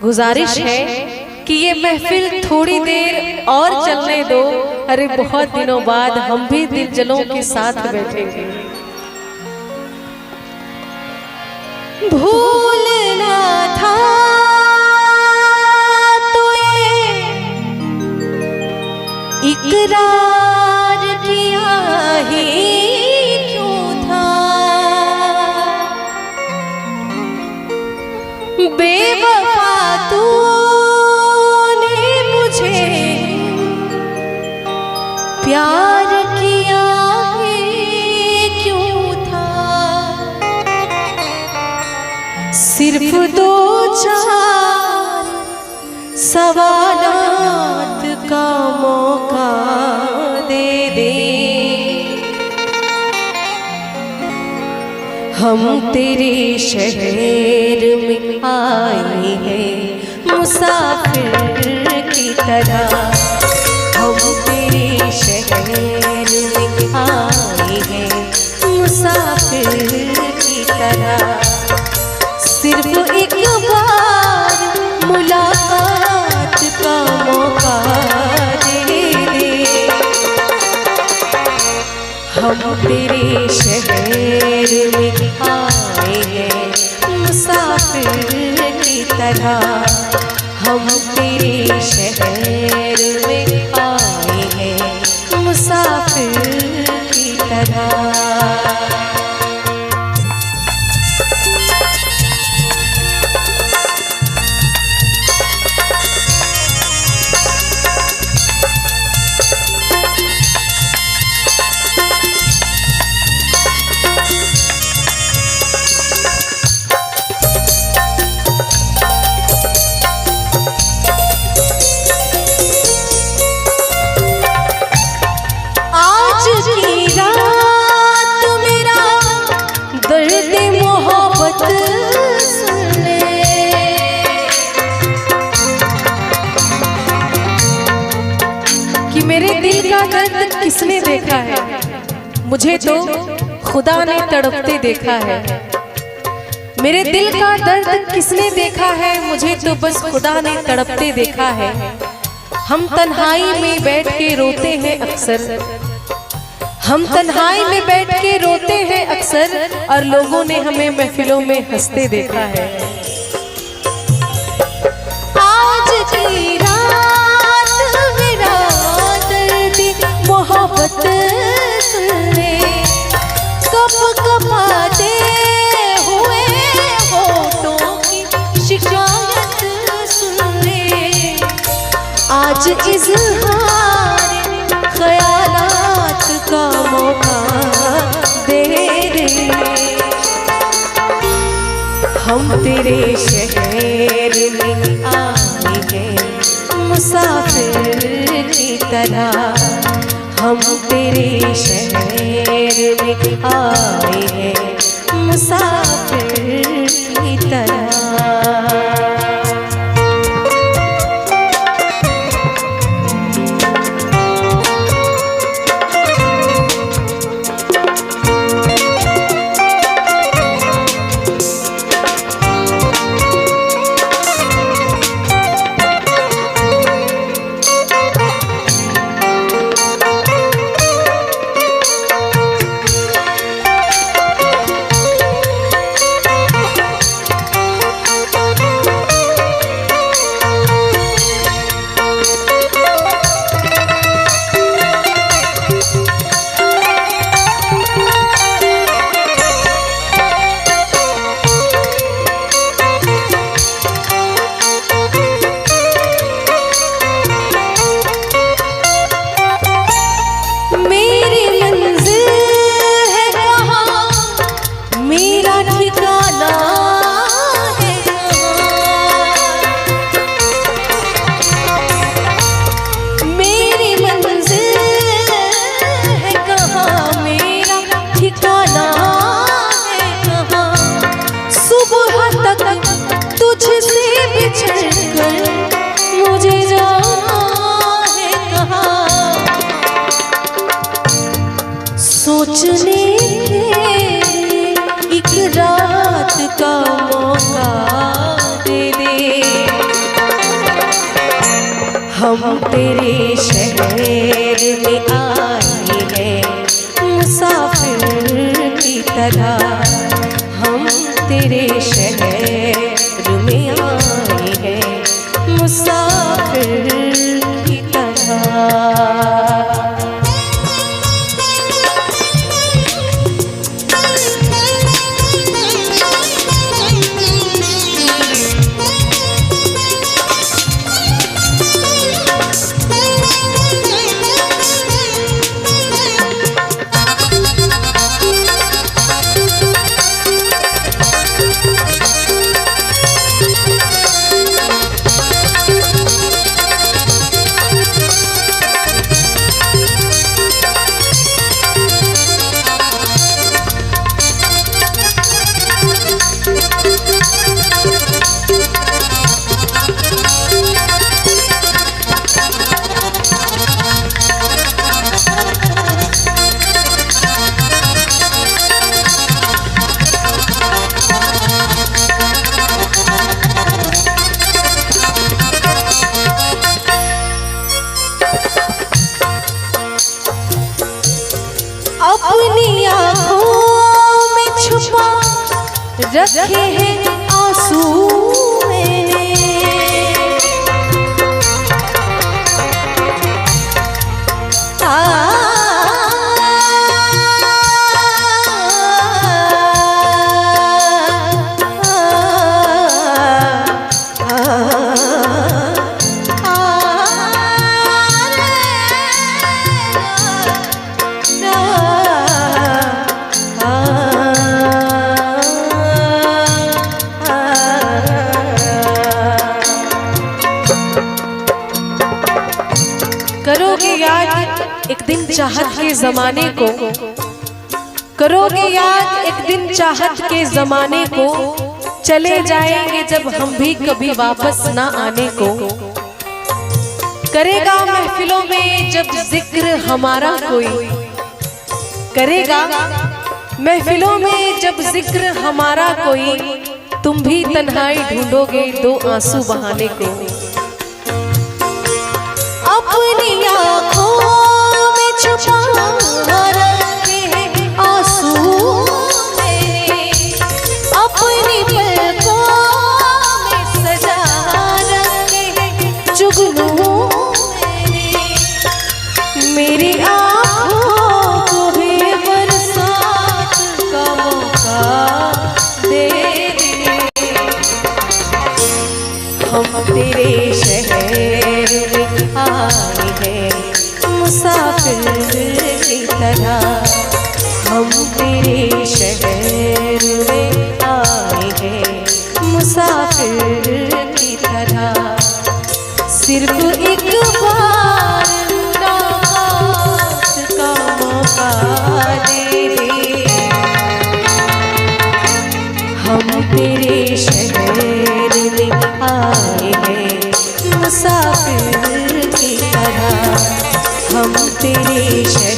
गुजारिश है कि ये महफिल थोड़ी देर और चलने दो। अरे बहुत दिनों बाद हम भी दिलजलों के साथ बैठेंगे। भूलना था तो ये इकरार किया ही क्यों था, बेवफा तूने मुझे प्यार किया ही क्यों था। सिर्फ दो चार सवालात का मौका दे दे, हम तेरे शहर में आए हैं मुसाफिर की तरह। हम तेरे शहर में आए हैं मुसाफिर की तरह। सिर्फ एक बार मुलाकात का मौका दे दे, हम तेरे शहर में आए हैं मुसाफिर की तरह। हम तेरे शहर में आए हैं मुसाफिर की तरह। मेरे दिल का दर्द किसने देखा है, मुझे तो खुदा ने तड़पते देखा है। मेरे दिल का दर्द किसने देखा है, मुझे तो बस खुदा ने तड़पते देखा है। हम तन्हाई में बैठ के रोते हैं अक्सर, हम तन्हाई में बैठ के रोते हैं अक्सर, और लोगों ने हमें महफिलों में हंसते देखा है। आज की रात मेरा मोहब्बत सुनने, कप कपाते हुए होठों की शिकायत सुनने। आज इज़हार ख्यालात का मौका दे दे, हम तेरे शहर में आए हैं मुसाफिर की तरह। हम तेरे शहर में आए हैं मुसाफिर की तरह। सोचने के एक रात का मौका दे दे। हम तेरे शहर में आए हैं मुसाफिर की तरह, हम तेरे शहर में आए हैं मुसाफिर की तरह। अपनी आँखों में छुपा रखे हैं आंसू मैंने, करोगे याद एक दिन चाहत के जमाने को, करोगे याद एक दिन चाहत के जमाने को, चले जाएंगे जब हम भी कभी वापस ना आने को। करेगा महफिलों में जब जिक्र हमारा कोई, करेगा महफिलों में जब जिक्र हमारा कोई, तुम भी तन्हाई ढूंढोगे दो आंसू बहाने को। अपनी आँखों में छुपा रखे हैं आंसू मेरे, अपनी पलकों में सजा रखे हैं जुगनू मेरे, मेरी आँखों को भी बरसात का मौका दे दे। हम तेरे शहर में आए हैं मुसाफिर की तरह, हम तेरे शहर में आए हैं मुसाफिर की तरह। सिर्फ एक बार मुलाकात का मौका दे दे, हम तेरे शहर में आए हैं मुसाफिर की तरह, हम तेरे शहर